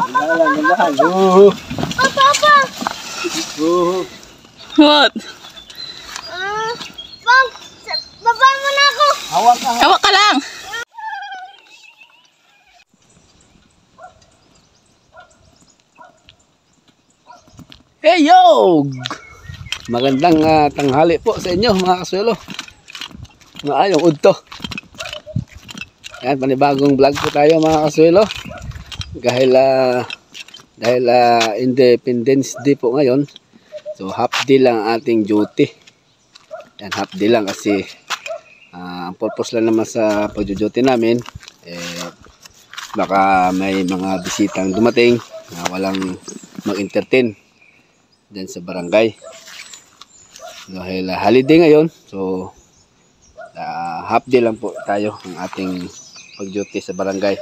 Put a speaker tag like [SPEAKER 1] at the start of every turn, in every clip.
[SPEAKER 1] Gandahan.
[SPEAKER 2] Papa!
[SPEAKER 3] What?
[SPEAKER 2] Bang! Baba mo na ako!
[SPEAKER 3] Hawak ka lang.
[SPEAKER 1] Hey yo! Magandang tanghali po sa inyo mga kasuelo. Maayong udto. Yan, panibagong vlog po tayo mga kasuelo. Dahil Independence Day po ngayon. So half day lang ang ating duty. Yan, half day lang kasi ang purpose lang naman sa pag-duty namin baka may mga bisitang dumating na walang mag-entertain dyan sa barangay. Dahil holiday ngayon, so half day lang po tayo ang ating pag-duty sa barangay.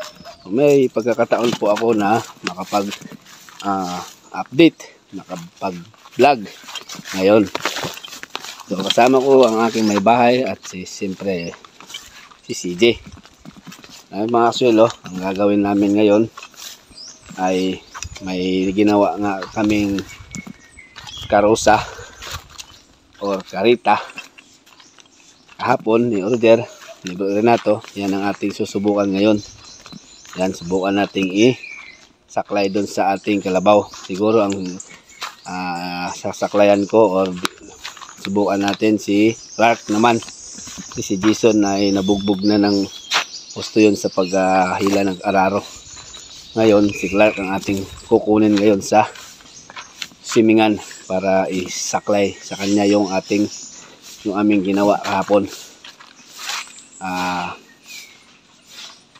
[SPEAKER 1] So, may pagkakataon po ako na makapag-update, makapag-vlog ngayon. So kasama ko ang aking may bahay at siyempre si CJ. Mga kasuelo, ang gagawin namin ngayon ay may ginawa nga kaming karosa or karita kahapon ni order ni Renato. Yan ang ating susubukan ngayon. Yan, subukan nating saklay doon sa ating kalabaw. Siguro ang sasaklayan ko or subukan natin si Clark naman. Si Jason ay nabugbog na ng gusto yun sa paghila ng araro. Ngayon si Clark ang ating kukunin ngayon sa simingan para isaklay sa kanya yung aming ginawa kahapon.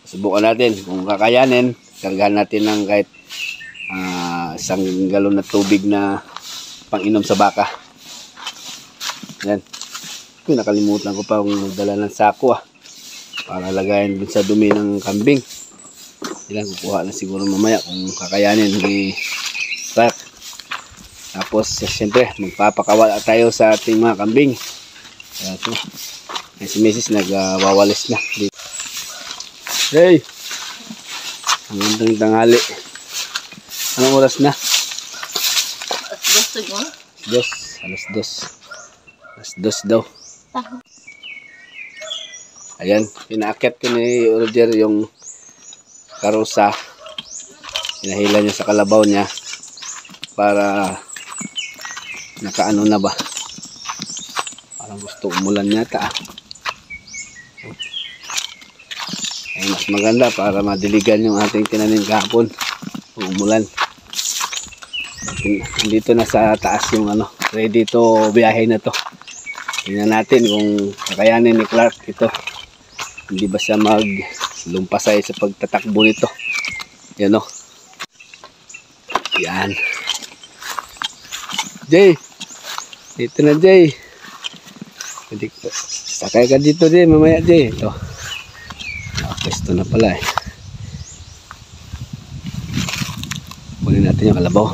[SPEAKER 1] Subukan natin kung kakayanin. Kargahan natin ng kahit 1 galon na tubig na pang-inom sa baka. Yan. Nakalimutan ko pa kung magdala ng sako para lagayin dun sa dumi ng kambing. Ilan kukuha na siguro mamaya kung kakayanin ni Clark. Tapos siyempre magpapakawala tayo sa ating mga kambing. Ito. Si Mrs. nagwawalis na. Hey! Ang gandang tanghali. Anong oras na? Alas 2 daw. Ayan, pinaakyat ko ni Roger yung karosa. Pinahila niya sa kalabaw niya para nakaano na ba. Parang gusto umulan yata. Ay, mas maganda para madiligan yung ating tinanim kahapon. Umulan. Dito na sa taas yung ready to biyahe na to. Tingnan natin kung kakayanin ni Clark ito. Hindi ba siya maglumpasay sa pagtatakbo nito. Yan o. Yan. Jay. Dito na Jay. Sakay ka dito Jay. Mamaya Jay. Ito. Pwesto na pala Kunin natin yung kalabaw.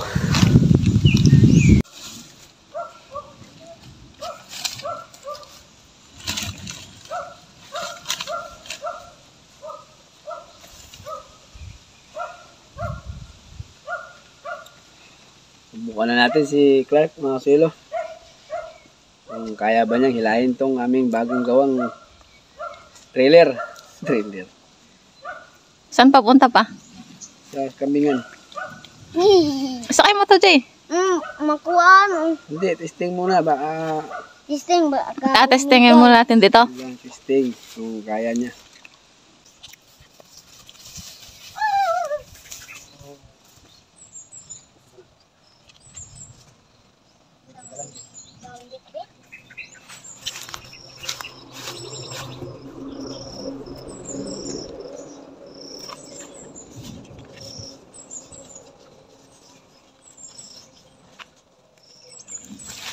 [SPEAKER 1] Subukan na natin si Clark mga kasuelo. Kung kaya ba niyang hilahin tong aming bagong gawang trailer.
[SPEAKER 3] Saan papunta pa?
[SPEAKER 1] Sa kambingan.
[SPEAKER 3] Sakay mo to, Jay.
[SPEAKER 2] Makuha ano?
[SPEAKER 1] Hindi, testing muna. Baka
[SPEAKER 2] Testing ba?
[SPEAKER 3] Testingin muna natin dito.
[SPEAKER 1] testing kung kaya niya.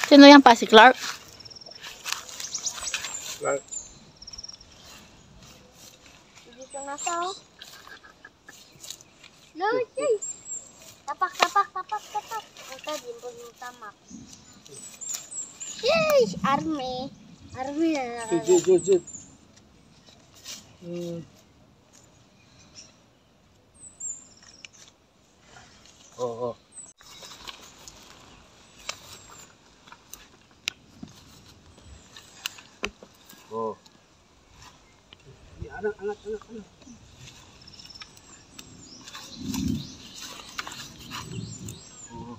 [SPEAKER 3] Sino yan pa? Si Clark?
[SPEAKER 1] Clark.
[SPEAKER 2] Dito na to. Lord, guys. Tapak. Ito, din po yung tamak. Yay! Army na nakagay.
[SPEAKER 1] Jud. Oo. Oh. Anak, anak, anak, anak. Oh.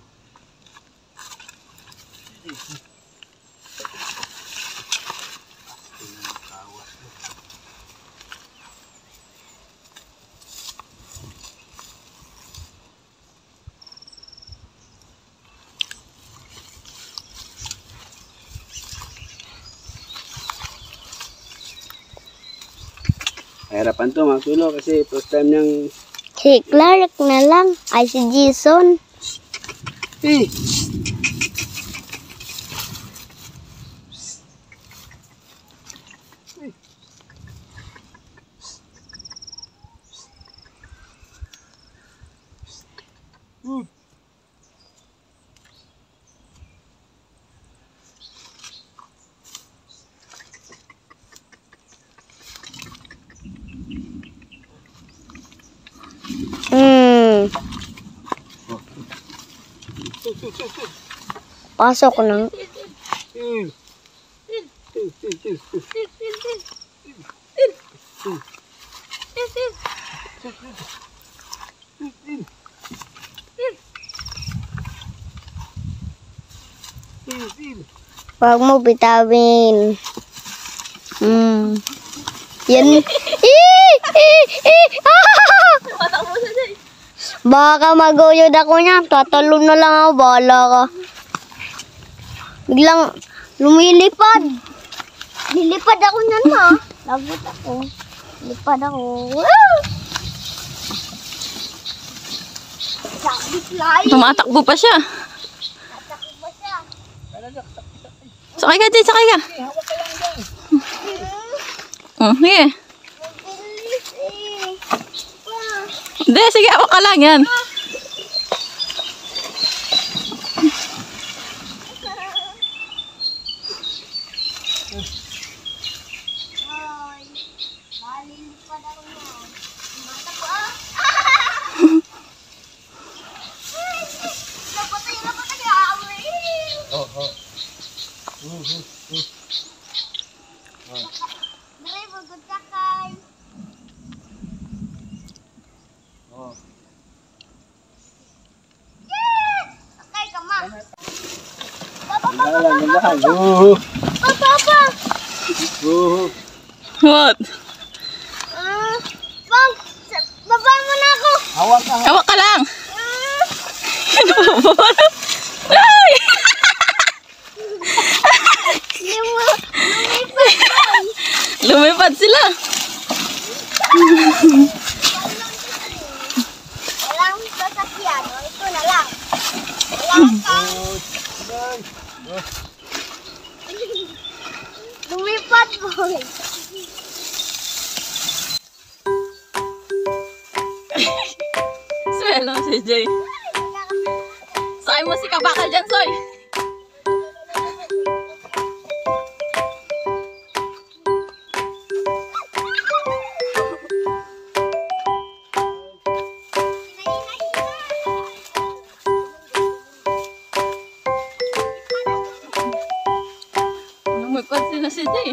[SPEAKER 1] Hirapan to mga kulo kasi first time niyang
[SPEAKER 2] Si Clark na lang. Ay, si Jason.
[SPEAKER 1] eh.
[SPEAKER 2] Pasok na. Huwag mo bitawin. Yan. Baka maguyod ako niya. Tatalon na lang ako. Bahala ka. Biglang lumilipad. Lilipad ako niyan, ma. Lagot ako. Lipad ako. Sabi fly.
[SPEAKER 3] Tumatakbo pa siya.
[SPEAKER 2] Tatakbo ba siya?
[SPEAKER 3] Sakay ka, Jay. Sakay ka. Oh, sige.
[SPEAKER 2] Mabilis eh.
[SPEAKER 3] Hindi, sige. Awak ka lang yan.
[SPEAKER 2] Ay, malilipad ako niyan. Tumatakbo ah. Napatay ako eh.
[SPEAKER 1] Oo.
[SPEAKER 2] Dari, bagod sakay.
[SPEAKER 1] Oh.
[SPEAKER 2] Yes! Sakay ka, ma.
[SPEAKER 1] Ganda.
[SPEAKER 2] Papa!
[SPEAKER 3] What?
[SPEAKER 2] Bang! Baba mo na ako!
[SPEAKER 1] Hawak ka.
[SPEAKER 3] Awak ka lang. Ay! Lumipad sila.
[SPEAKER 2] Walang sasakyan. Ito na lang. Walang kang... Lumipad, boy.
[SPEAKER 3] Swelo si Jay. Sakay mo si Kabakal dyan, Soy. Lumipad sila si Jay.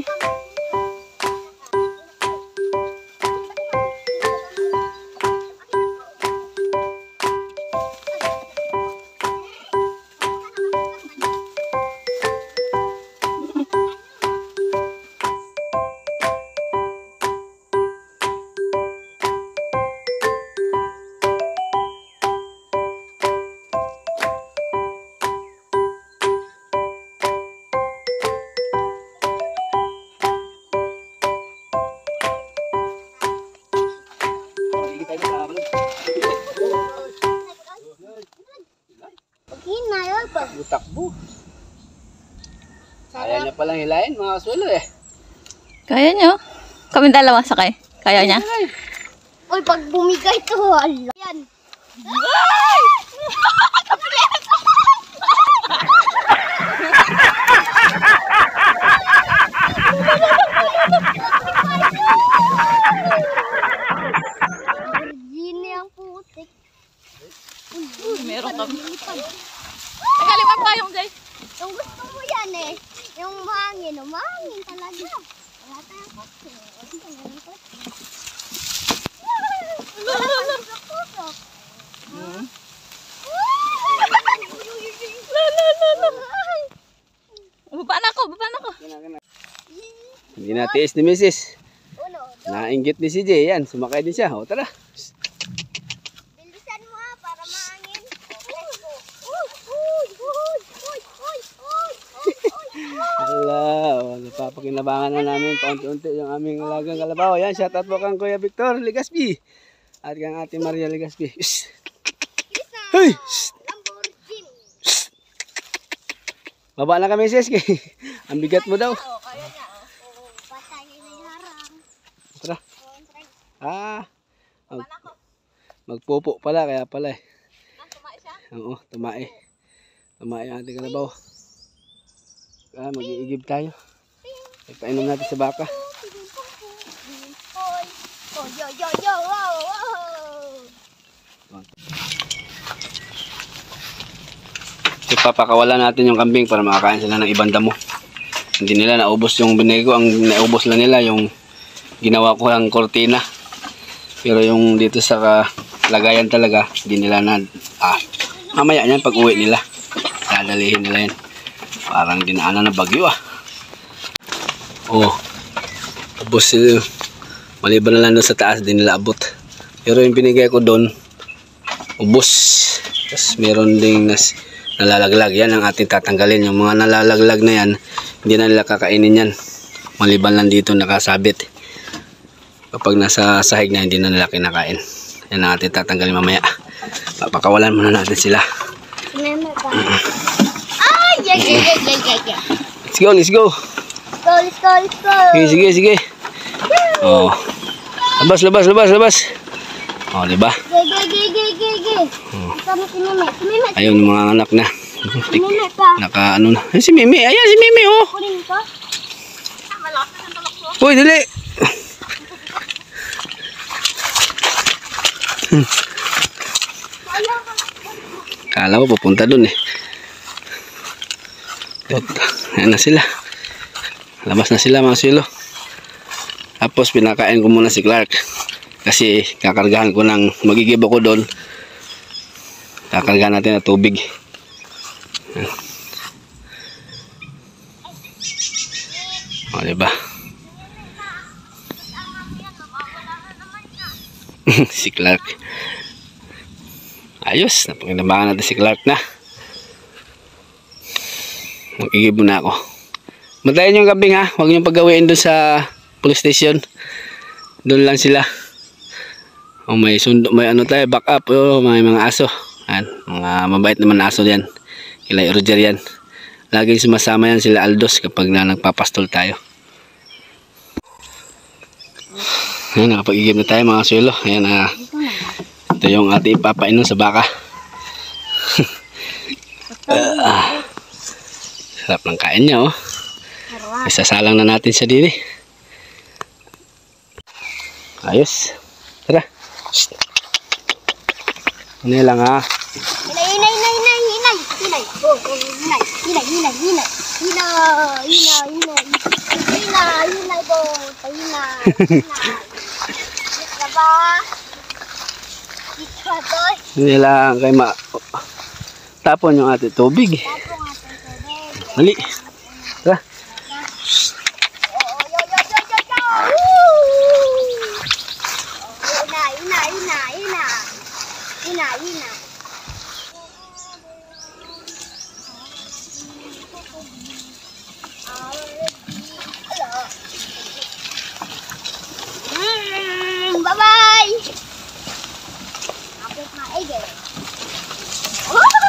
[SPEAKER 2] Hina yun pa.
[SPEAKER 1] Takbo. Kaya niya palang hilahin mga kasulo eh.
[SPEAKER 3] Kaya nyo? Kami dalawa sakay. Kaya niya?
[SPEAKER 2] Uy, pag bumigay to, ala. Yan. Gini ang putik.
[SPEAKER 3] Meron kami. Nagaling ang payong, Jay.
[SPEAKER 2] Yung gusto mo yan eh. Yung mahangin, umahangin talaga. Wala tayong kotse. Wala tayong kotse.
[SPEAKER 3] Baba na ako, baba na ako.
[SPEAKER 1] Hindi natiis ni Mrs.
[SPEAKER 2] Uno,
[SPEAKER 1] Nainggit ni si Jay. Yan, sumakay din siya. O, tara.
[SPEAKER 2] bilisan mo ha para mahangin. Let's go. Uy, uy, uy, uy, uy, uy, uy.
[SPEAKER 1] Hala, napapakinabangan na namin paunti-unti yung aming alagang kalabaw. Yan, shout out po kang Kuya Victor Legaspi. At kang Ate Maria Legaspi. Shhh!
[SPEAKER 2] Isa,
[SPEAKER 1] Hey! Shhh!
[SPEAKER 2] Lamborghini.
[SPEAKER 1] Baba na kami, sis. Ang bigat mo daw.
[SPEAKER 3] Oo, kaya niya.
[SPEAKER 2] Oh, patay na yung harang.
[SPEAKER 1] Tara.
[SPEAKER 2] Oh, try.
[SPEAKER 3] Baba na ako.
[SPEAKER 1] Magpupo pala, kaya pala eh.
[SPEAKER 3] Tumae siya.
[SPEAKER 1] Oo, tumae. Tumae ang ating kalabaw. Mag-iigib tayo. Ipainom natin sa baka.
[SPEAKER 2] Oh, yo, yo, yo, wow, wow.
[SPEAKER 1] Ipapakawalan natin yung kambing para makakain sila ng ibang damo. Hindi nila naubos yung binego. Ang naubos lang nila yung ginawa ko ng kortina. Pero yung dito sa lagayan talaga, hindi nila na... mamaya yan pag uwi nila. Dadalihin nila yan. Parang dinaanan ng bagyo Oh. Ubos sila. Maliban na lang doon sa taas, di nila abot. Pero yung binigay ko doon, ubos. Tapos meron ding nalalaglag. Yan ang ating tatanggalin. Yung mga nalalaglag na yan, hindi na nila kakainin yan. Maliban lang dito nakasabit. Kapag nasa sahig na, hindi na nila kinakain. Yan ang ating tatanggalin mamaya. Papakawalan muna natin sila.
[SPEAKER 2] Remember pa. Ay, yeah.
[SPEAKER 1] Let's go, let's go.
[SPEAKER 2] Let's go.
[SPEAKER 1] Sige, sige. Oh. Labas. Oh, diba?
[SPEAKER 2] Ge. Sama si Mimi.
[SPEAKER 1] Ayun yung mga anak na.
[SPEAKER 2] Si Mimi pa.
[SPEAKER 1] Naka ano na. Ay, si Mimi. Ayan si Mimi oh.
[SPEAKER 2] Kunin ko.
[SPEAKER 3] Malapit ang talok ko.
[SPEAKER 1] Uy, dali. Kala ko pupunta dun eh. Ayan na sila. Labas na sila mga silo. Tapos pinakain ko muna si Clark. Kasi kakargahan ko ng magigib ako doon. Kakargahan natin na tubig. O diba? Si Clark. Ayos. Napakinabangan natin si Clark na. Magigib muna ako. Matayin yung kambing ha. Huwag niyong paggawiin doon sa police station. Doon lang sila. O may sundo, may ano tayo, back up. O may mga aso. Yan. Mga mabait naman na aso yan. Kila Roger yan. Laging sumasama yan sila Aldos kapag nagpapastol tayo. Ayan, nakapag-igib na tayo mga suelo. Ayan na. Ito yung ating ipapainom sa baka. Sarap ng kain niya oh. Isasalang na natin siya din eh. Ayos. Tara. Shhh. Ano lang ha.
[SPEAKER 2] Hinay. Oh, hinay. Hinay po. Hinay. Ito ba? Ito to.
[SPEAKER 1] Hindi lang kay tapon yung ating tubig.
[SPEAKER 2] Tapo nga sa tubig.
[SPEAKER 1] Dali. Tara.
[SPEAKER 2] Hina. Bye-bye. Apit na ege. Wow.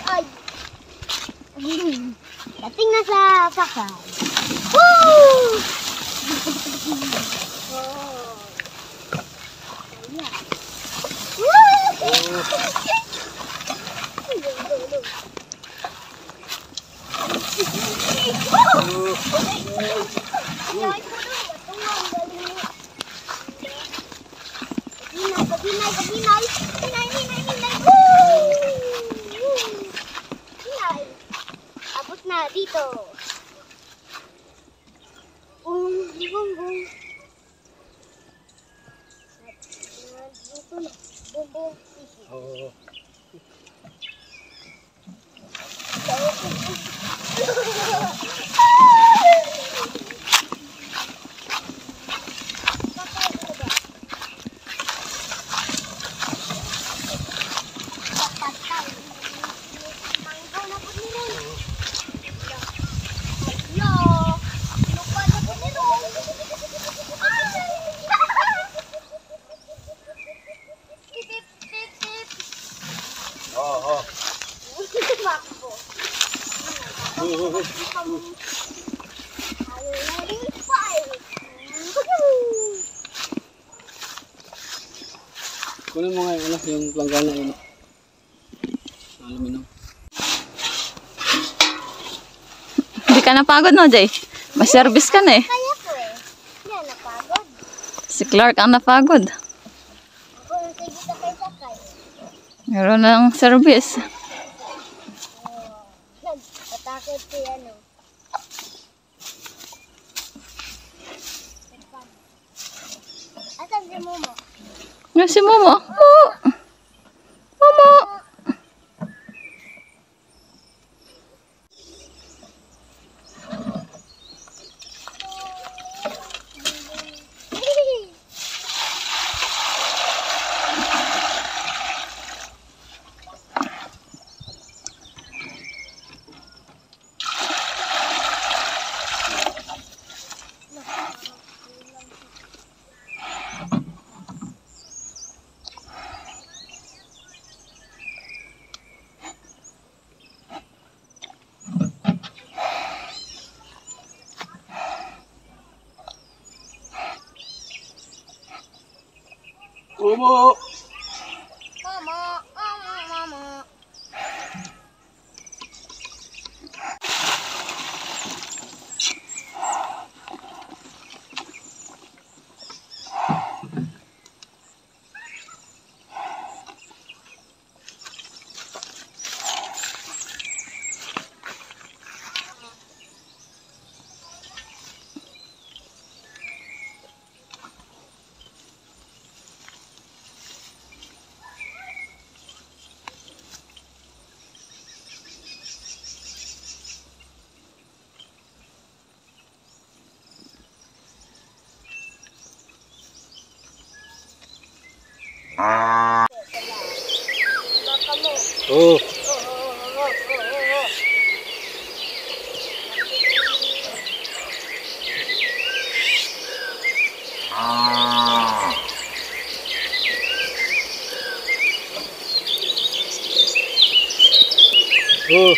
[SPEAKER 2] Ay. Dating na sa sakay. Woo! Abot na dito. Bum, bum, bum. Dito na. Bum, bum.
[SPEAKER 1] Oo. Oo. Kunin mo nga yung ano, yung planggana yun. Aluminum.
[SPEAKER 3] Hindi ka napagod no, Jay? May service ka na eh.
[SPEAKER 2] Kaya ko eh. Yan, napagod.
[SPEAKER 3] Si Clark ang napagod.
[SPEAKER 2] Ako yung sige sakay-sakay.
[SPEAKER 3] Meron ng service.
[SPEAKER 2] Nagpatakot si ano. Asan si Momo?
[SPEAKER 3] Nga si Momo. Momo.
[SPEAKER 1] Momo!
[SPEAKER 2] Mama, mama, mama. Baka mo.
[SPEAKER 1] Oo. Oo.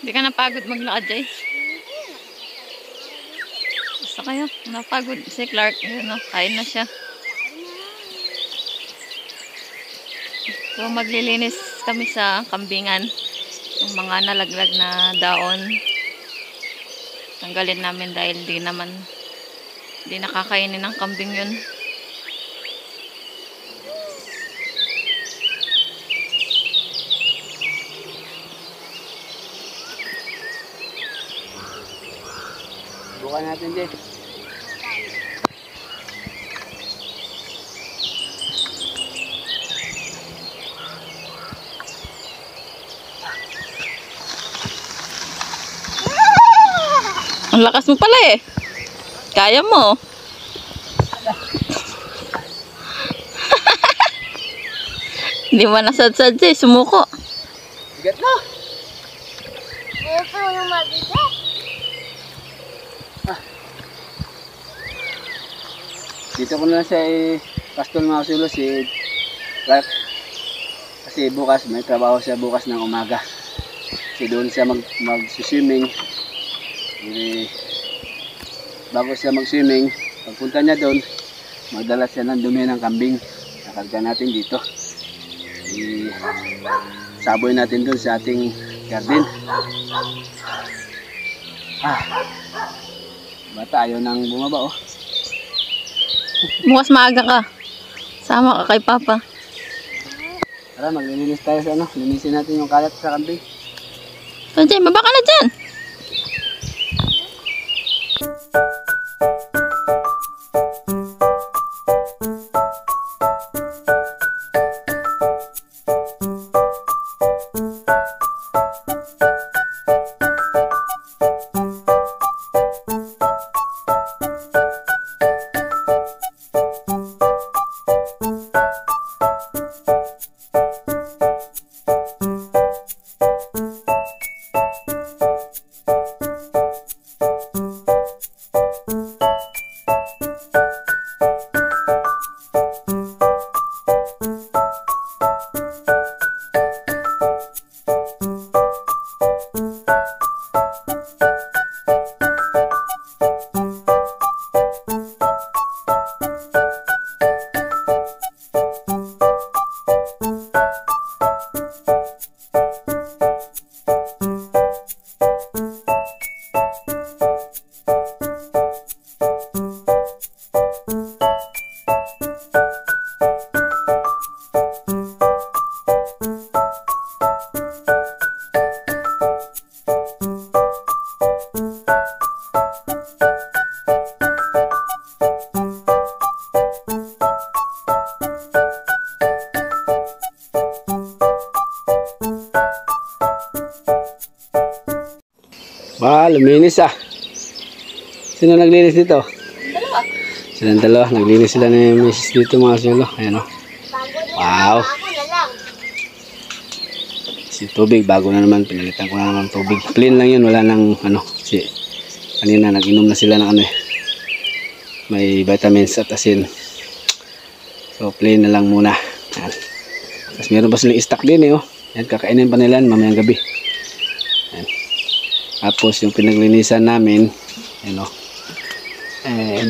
[SPEAKER 3] Hindi ka napagod maglakad, Jay? Basta kayo, napagod. Si Clark, yun, no? Kain na siya. So, maglilinis kami sa kambingan. Yung mga nalaglag na daon. Tanggalin namin dahil di nakakainin ng kambing yun.
[SPEAKER 1] Bukan natin din.
[SPEAKER 3] Ang lakas mo pala eh. Kaya mo. Hindi mo nasadsad eh. Sumuko.
[SPEAKER 1] Bigat na.
[SPEAKER 2] Ito yung mabigat.
[SPEAKER 1] Dito ko na siya pastol mga kasulo si Clark. Kasi bukas may trabaho siya bukas ng umaga. Kasi doon siya mag-swimming. Bago siya mag-swimming, pagpunta niya doon, magdala siya ng dumi ng kambing. Nakarga natin dito. Saboy natin doon sa ating garden. Bata ayaw nang bumaba oh.
[SPEAKER 3] Bukas maaga ka. Sama ka kay Papa.
[SPEAKER 1] Tara, maglilinis tayo sa ano. Linisin natin yung kalat sa kambing.
[SPEAKER 3] So, Jay, baba ka na dyan.
[SPEAKER 1] Luminis ah. Sino naglinis dito?
[SPEAKER 3] Dalawa.
[SPEAKER 1] Silang dalawa. Naglinis sila ni Mrs. dito mga kasulo. Ayan o. Wow.
[SPEAKER 2] Ako na lang.
[SPEAKER 1] Si tubig. Bago na naman. Pinalitan ko na naman tubig. Clean lang yun. Wala nang ano. Si kanina nag-inom na sila ng ano eh. May vitamins at asin. So plain na lang muna. Ayan. Tapos meron pa silang stock din eh oh. Ayan, kakainin pa nila mamayang gabi. Ayan. Tapos yung pinaglinisan namin, ano,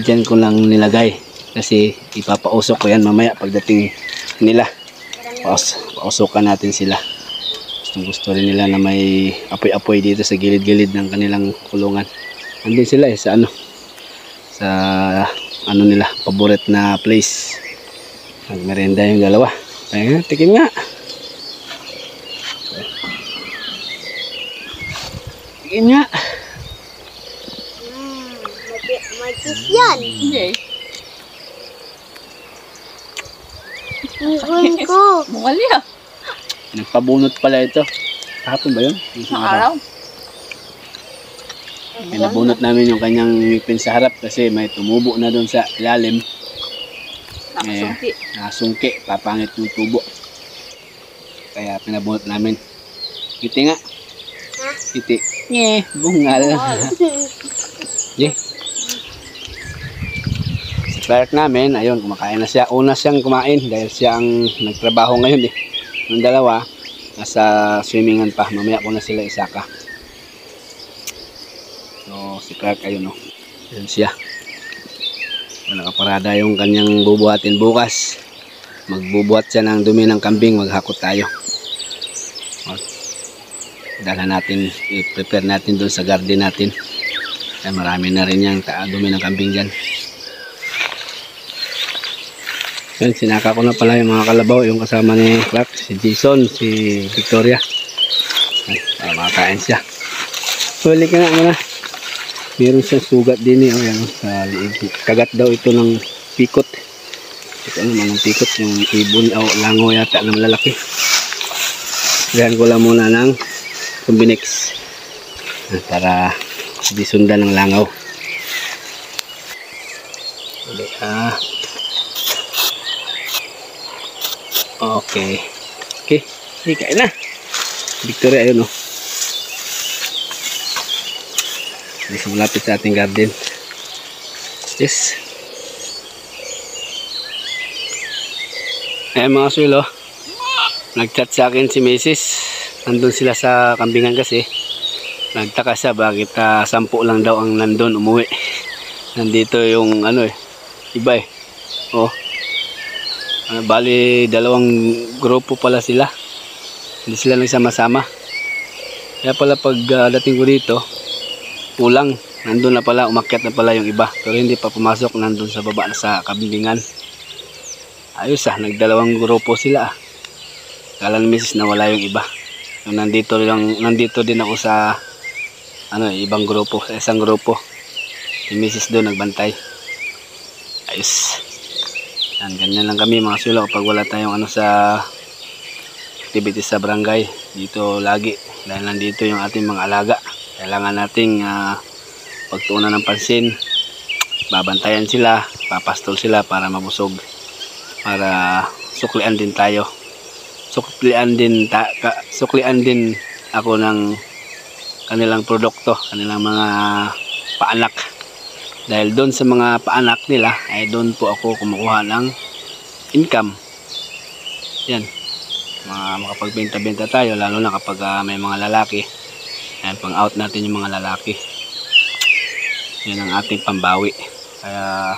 [SPEAKER 1] dyan ko lang nilagay kasi ipapausok ko yan mamaya pagdating nila. Pausukan natin sila. Gusto rin nila na may apoy-apoy dito sa gilid-gilid ng kanilang kulungan. Andun sila sa ano, sa ano nila, paborite na place. Nagmerenda yung dalawa. Ayan, tikim nga. Tikim nga.
[SPEAKER 2] Magkis yan.
[SPEAKER 3] Jay.
[SPEAKER 2] Ang ko.
[SPEAKER 3] Bungali ah.
[SPEAKER 1] Nagpabunot pala ito. Kahapon ba yun?
[SPEAKER 3] Isang araw.
[SPEAKER 1] Pinabunot namin yung kanyang ngipin sa harap kasi may tumubo na doon sa ilalim.
[SPEAKER 3] Nakasungki.
[SPEAKER 1] Nakasungki. Papangit yung tubo. Kaya pinabunot namin. Kiti nga.
[SPEAKER 2] Ha?
[SPEAKER 1] Kiti. Bungal. Yeah. Si Clark namin, ayun, kumakain na siya. Una siyang kumain dahil siya ang nagtrabaho ngayon eh. Yung dalawa, nasa swimmingan pa. Mamaya ko na sila isaka. So si Clark ayun no. Ayun siya. Nakaparada yung kanyang bubuhatin bukas. Magbubuhat siya ng dumi ng kambing, maghakot tayo. Dalhan natin, i-prepare natin doon sa garden natin. Kaya marami na rin yung dumi ng kambing dyan. Yan, sinaka ko na pala yung mga kalabaw, yung kasama ni Clark, si Jason, si Victoria. Ay, makakain siya. Huli ka na muna. Meron siyang sugat din eh. O yan, sa liig. Kagat daw ito ng pikot. Ito naman ng pikot. Yung ibon o lango yata ng lalaki. Gahan ko lang muna ng Combinix. Para di sundan ng langaw. Okay. Okay. Sige, kain na. Victoria, ayun o. Hindi sa malapit sa ating garden. Yes. Ayan mga sulo. Nag-chat sa akin si Mrs. Nandun sila sa kambingan kasi. Nagtaka siya bakit 10 lang daw ang nandun umuwi. Nandito yung ano iba eh. Oh. Bali 2 grupo pala sila. Hindi sila nagsama-sama. Kaya pala pag dating ko dito, kulang, nandun na pala, umakyat na pala yung iba, pero hindi pa pumasok, nandun sa baba na sa kambingan. Ayos nag-2 grupo sila Kala ni Mrs. na wala yung iba. Yung nandito din ako sa ibang grupo, sa isang grupo. Si Mrs. doon nagbantay. Ayos. Yan, ganyan lang kami mga sulo kapag wala tayong sa activities sa barangay. Dito lagi, dahil nandito yung ating mga alaga. Kailangan nating pagtuunan ng pansin, babantayan sila, papastol sila para mabusog, para suklian din tayo, suklian din ako ng kanilang produkto, kanilang mga paanak, dahil doon sa mga paanak nila ay doon po ako kumukuha ng income. Yan, makapagbenta-benta tayo, lalo na kapag may mga lalaki. Ayan, pang out natin yung mga lalaki. Yan ang ating pambawi. Kaya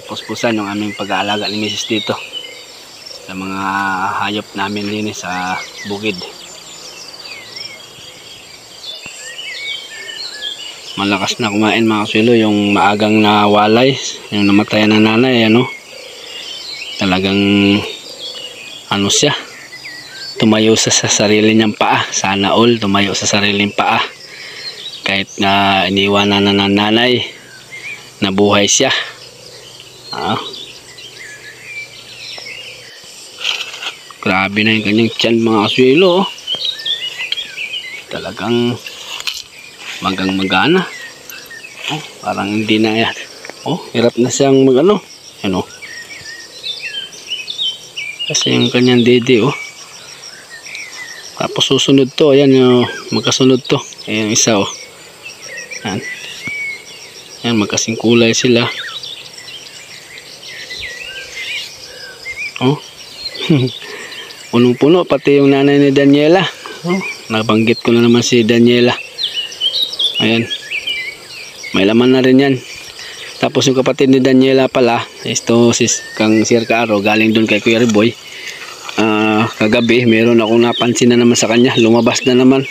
[SPEAKER 1] puspusan yung aming pag-aalaga ni Mrs. dito sa mga hayop namin din sa bukid. Malakas na kumain mga sulo yung maagang na walay, yung namatayan na nanay, talagang siya, tumayo sa sarili niyang paa. Sana all tumayo sa sariling paa. Kahit na iniwanan na ng nanay, nabuhay siya. Grabe na yung kanyang tiyan mga aswelo. Talagang magana. Parang hindi na yan. Hirap na siyang kasi yung kanyang dede tapos susunod to, ayan magkasunod to, ayan isa ayan magkasing kulay sila punong-puno, pati yung nanay ni Daniela. Nabanggit ko na naman si Daniela. Ayan, may laman na rin yan. Tapos yung kapatid ni Daniela pala, ito si Kang Sir Caro, galing dun kay Kuya Riboy. Kagabi meron akong napansin na naman sa kanya, lumabas na naman.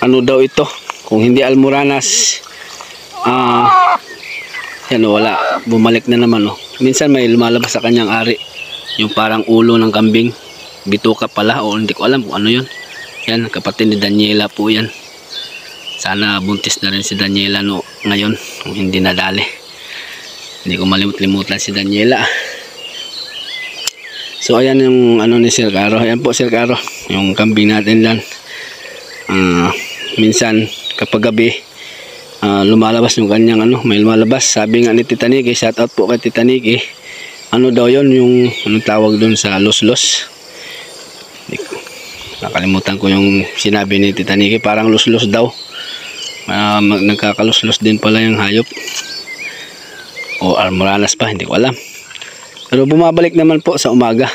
[SPEAKER 1] Ano daw ito, kung hindi almoranas, yan wala, bumalik na naman minsan may lumalabas sa kanyang ari, yung parang ulo ng kambing, bituka pala, hindi ko alam kung ano yun. Yan, kapatid ni Daniela po yan. Sana buntis na rin si Daniela ngayon, kung hindi nadali. Hindi ko malimut-limutan si Daniela. So ayan yung ni Sir Caro. Ayan po Sir Caro, yung kambing natin lang. Minsan kapag gabi lumalabas yung kanyang may lumalabas. Sabi nga ni Tita Niki, shout out po kay Tita Niki, daw yon, yung anong tawag doon sa los-los. Nakalimutan ko yung sinabi ni Tita Niki, parang los-los daw. Nagkakalos-los din pala yung hayop, o almoranas pa, hindi ko alam. Pero bumabalik naman po sa umaga.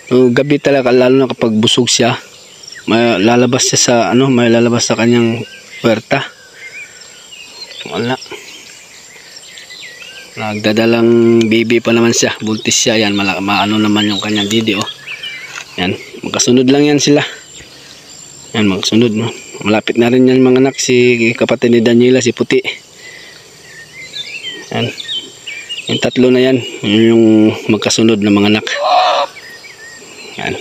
[SPEAKER 1] So, gabi talaga, lalo na kapag busog siya, may lalabas siya sa ano, may lalabas sa kanyang puwerta. Wala. Nagdadalang baby pa naman siya, buntis siya yan, maano naman yung kanyang didi oh. Yan, magkasunod lang yan sila. Yan, magkasunod no. Malapit na rin yan mga anak, si kapatid ni Daniela, si Puti. Yan. Yung tatlo na yan, yun yung magkasunod na mga anak. Yan.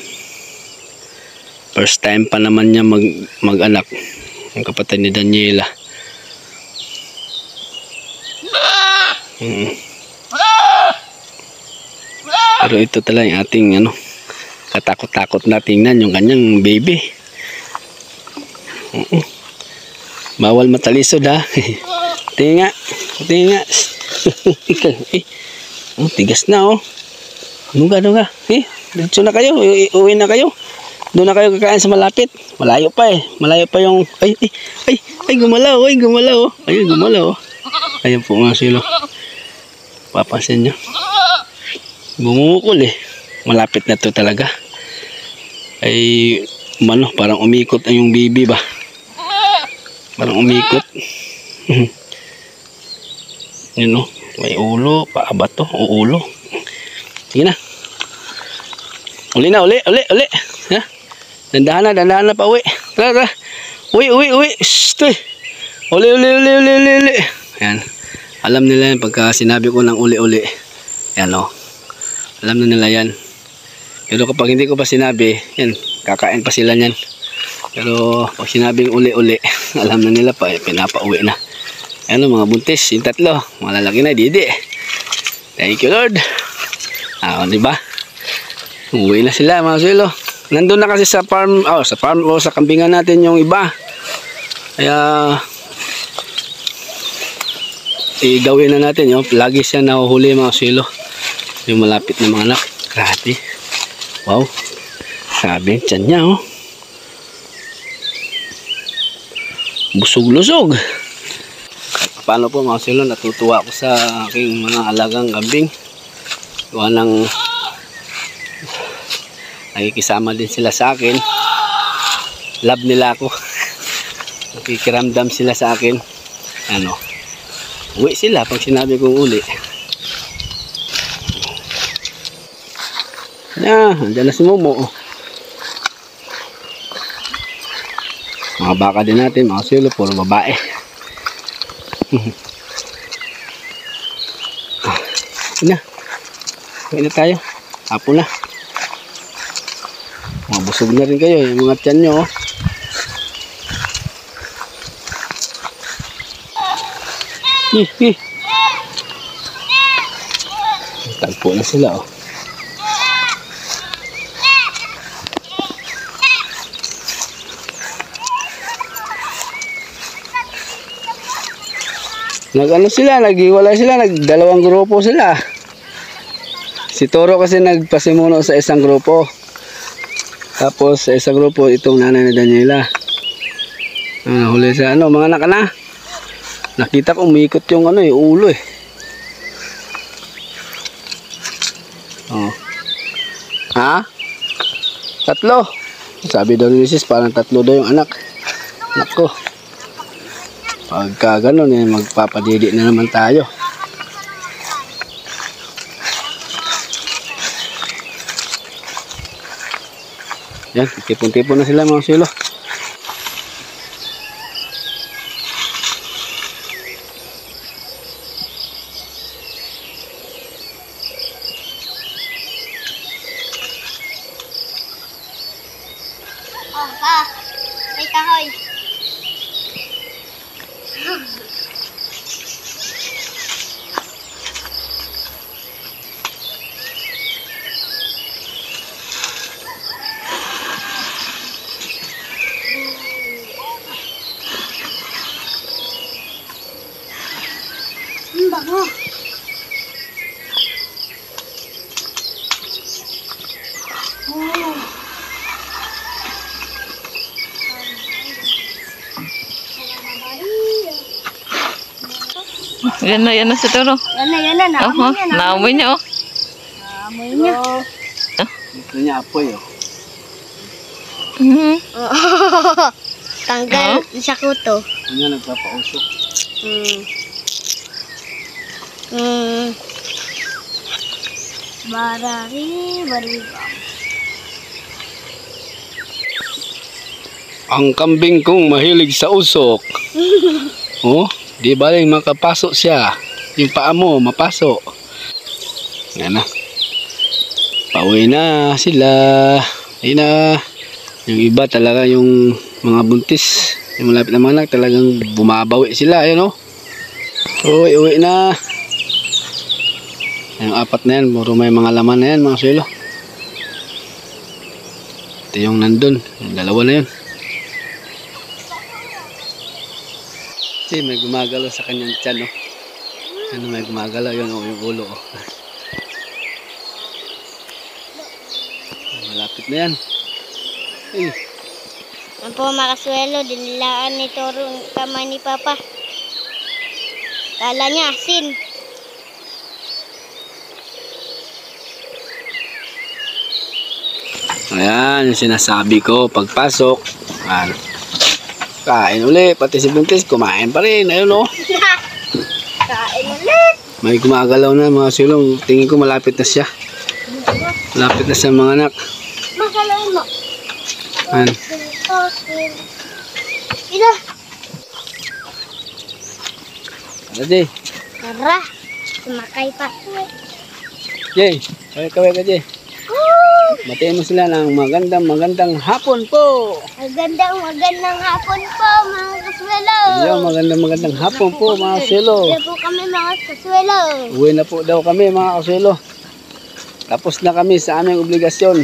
[SPEAKER 1] First time pa naman niya mag-anak, yung kapatid ni Daniela. Pero ito talaga yung ating ano, katakot-takot na tingnan yung kanyang baby. Bawal matalisod ha. Tingnan nga. Oh, tigas na oh. Duga. Dito na kayo, uwi na kayo. Doon na kayo kakain sa malapit. Malayo pa eh. Malayo pa yung ay gumalaw, gumalaw. Ayun, gumalaw. Ayun po mga silo. Papansin nyo. Bumukol eh. Malapit na to talaga. Ay parang umikot ang yung baby ba. Parang umikot. Yun o. May ulo. Paaba to. O ulo. Sige na. Uli na. Ha? Dandahan na pa uwi. Tara. Uwi. Shhh. Uli. Ayan. Alam nila yan pagka sinabi ko ng uli. Ayan o. Alam na nila yan. Pero kapag hindi ko pa sinabi, yan. Kakain pa sila yan. Pero pag sinabing uli, alam na nila pa, pinapauwi na. Ayan o, mga buntis, yung tatlo, malalaki na, didi. Thank you Lord. Diba? Uwi na sila mga silo. Nandun na kasi sa farm o sa kambingan natin yung iba. Kaya igawin na natin yun. Lagi siya nahuhuli mga silo. Yung malapit na mga anak. Grabe. Wow. Sabi, tiyan niya oh. Busog-lusog. Paano po mga silo, natutuwa ako sa aking mga alagang kambing. Gawa ng nakikisama din sila sa akin. Love nila ako. Nakikiramdam sila sa akin. Uwi sila pag sinabi kong uli. Andyan na si Momo. Mga baka din natin, mga silo, puro babae. Uwi na tayo. Hapon na. Mabusog na rin kayo, yung mga tiyan nyo. Tagpo na sila oh. Naghiwalay sila, nagdalawang grupo sila. Si Toro kasi nagpasimuno sa isang grupo. Tapos sa isang grupo itong nanay na Daniela. Huli sa mga anak na. Nakita ko umikot yung yung ulo eh. Ha? Tatlo. Sabi daw ni Mrs. parang tatlo daw yung anak. Anak ko. Pagka ganun magpapadidi na naman tayo. Yan, tipon-tipon na sila mga silo.
[SPEAKER 2] May kahoy. Bango.
[SPEAKER 3] Yan na si Toro.
[SPEAKER 2] Yan na.
[SPEAKER 3] Naamoy niya oh.
[SPEAKER 2] Naamoy niya.
[SPEAKER 1] Ito niya apoy oh.
[SPEAKER 2] Tanggal sa kuto.
[SPEAKER 1] Ano nga nagpapausok?
[SPEAKER 2] Barari, bariga.
[SPEAKER 1] Ang kambing kong mahilig sa usok. Oh, di ba rin makapasok siya? Yung paa mo, mapasok. Yan na. Pauwi na sila. Ayun na. Yung iba talaga yung mga buntis. Yung malapit na mga anak talagang bumabawi sila. Ayun oh. Uy, uwi na. Yung apat na yan, puro may mga laman na yan mga suelo. Ito yung nandun. Yung dalawa na yun. Kasi may gumagalaw sa kanyang tiyan, oh. Ano may gumagalaw yun, oh, yung ulo, oh. Malapit na yan. Ay,
[SPEAKER 2] Ang po makaswelo, dinilaan ni Toro ang kamay ni Papa. Kala niya asin.
[SPEAKER 1] ayan, yung sinasabi ko, pagpasok, ano, kain uli, pati si Buntis, kumain pa rin, ayun, oh.
[SPEAKER 2] Kain ulit.
[SPEAKER 1] May gumagalaw na mga silong, tingin ko malapit na siya. Malapit na siya mga anak.
[SPEAKER 2] Masalain mo.
[SPEAKER 1] Ayan.
[SPEAKER 2] Ila.
[SPEAKER 1] Ano, Jay?
[SPEAKER 2] Tara. Sumakay pa.
[SPEAKER 1] Jay, kaway ka, Jay. Batiin mo sila ng magandang hapon po.
[SPEAKER 2] Magandang hapon po mga kaswelo.
[SPEAKER 1] Yo, magandang hapon po mga kaswelo.
[SPEAKER 2] Sila po kami mga kaswelo.
[SPEAKER 1] Uwi na po daw kami mga kaswelo. Tapos na kami sa aming obligasyon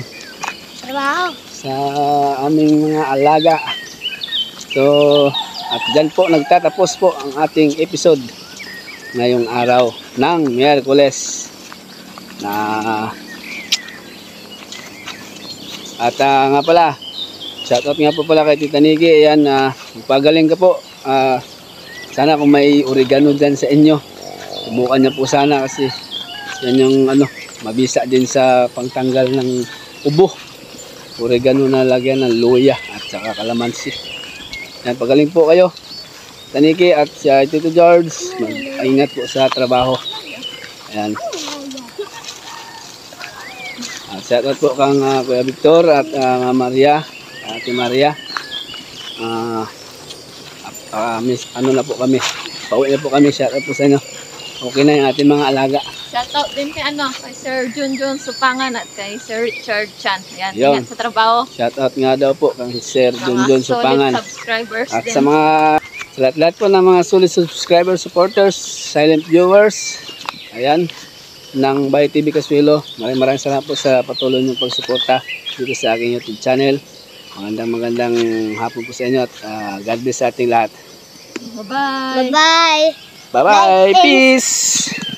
[SPEAKER 2] Trabaho.
[SPEAKER 1] sa aming mga alaga. So, at dyan po nagtatapos po ang ating episode ngayong araw ng Miyerkules na at nga pala, shoutout nga po pala kay Tita Niki. Ayan, magpagaling ka po. Sana kung may oregano dyan sa inyo, subukan niya po sana kasi yan yung ano, mabisa din sa pangtanggal ng ubo. Oregano na lagyan ng luya at saka kalamansi. Yan, pagaling po kayo, Tita Niki at si Tito George. Mag-ingat po sa trabaho. Ayan. Shoutout po kang Kuya Victor at Maria, Ate Maria. Miss, ano na po kami. Pauwi na po kami. Shoutout po sa inyo. Okay na yung ating mga alaga.
[SPEAKER 3] Shoutout din kay kay Sir Junjun Supangan at kay Sir Richard Chan. Yan,
[SPEAKER 1] Yun.
[SPEAKER 3] ingat sa trabaho.
[SPEAKER 1] Shoutout nga daw po kang Sir Junjun
[SPEAKER 3] Solid
[SPEAKER 1] Supangan.
[SPEAKER 3] subscribers
[SPEAKER 1] At
[SPEAKER 3] din.
[SPEAKER 1] sa mga sa lahat po ng mga solid subscribers, supporters, silent viewers, ayan, ng Bahay TV Kasuelo. Maraming salamat po sa patuloy niyong pagsuporta dito sa aking YouTube channel. Magandang hapon po sa inyo at God bless sa ating lahat.
[SPEAKER 3] Bye-bye.
[SPEAKER 2] Bye-bye.
[SPEAKER 1] Bye-bye! Peace!